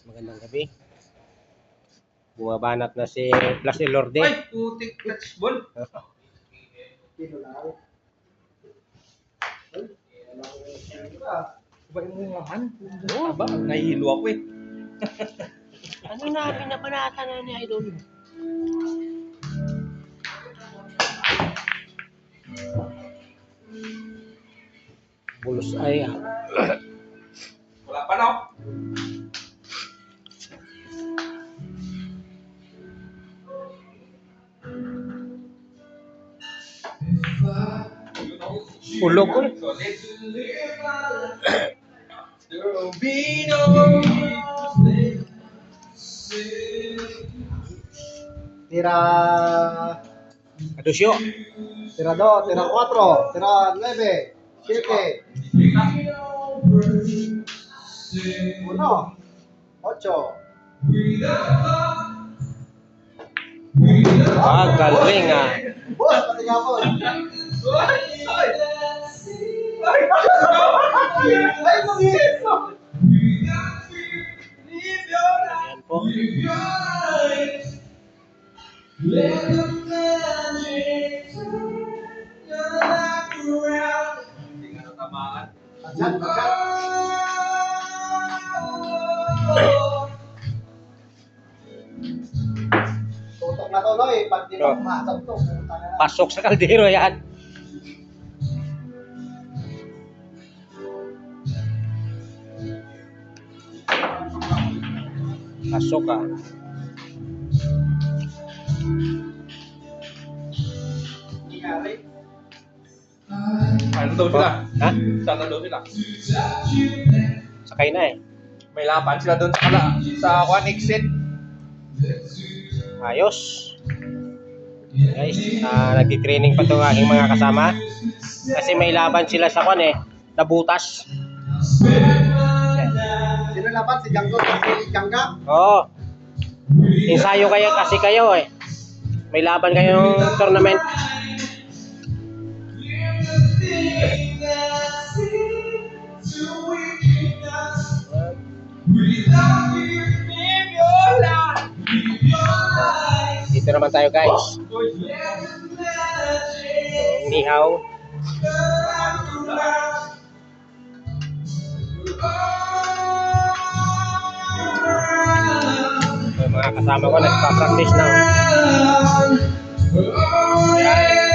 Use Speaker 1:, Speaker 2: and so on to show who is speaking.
Speaker 1: magandang gabi. Bumabanat na si Plus Elorde.
Speaker 2: Ay, putik touch ball. Ba't mo nga man?
Speaker 1: Oo.
Speaker 2: Aba, nahihilo ako eh.
Speaker 1: Ano na, binabanata na ni Idol. Bulos ay
Speaker 2: Wala pa no?
Speaker 1: ulog ko.
Speaker 3: Tira
Speaker 1: Adusyo.
Speaker 3: tira 2, tira 4, tira 9, 7, 1, 8.
Speaker 1: Ah, galing ah.
Speaker 3: Boss, pati nga po. Ay, mabilis mo.
Speaker 1: Ayan po.
Speaker 3: Pagkat, pagkat. Tutok na tuloy. Pag di mo pumasok to, pumunta na lang.
Speaker 1: Pasok sa kaldero yan. Pasok ah.
Speaker 3: Nangyari.
Speaker 2: Ano daw sila?
Speaker 1: Ha?
Speaker 2: Saan na daw sila?
Speaker 1: Sakay na eh.
Speaker 2: May laban sila doon sa one exit.
Speaker 1: Ayos. Guys, nagtitraining pa itong aking mga kasama. Kasi may laban sila sa kwan eh. Nabutas.
Speaker 3: Sino laban? Si Django? Si Jangga?
Speaker 1: Oo. Ensayo kayo kasi kayo eh. May laban kayong tournament. Dito naman tayo guys. Nihaw. Yung mga kasama ko nagpa-practice na. Ayan.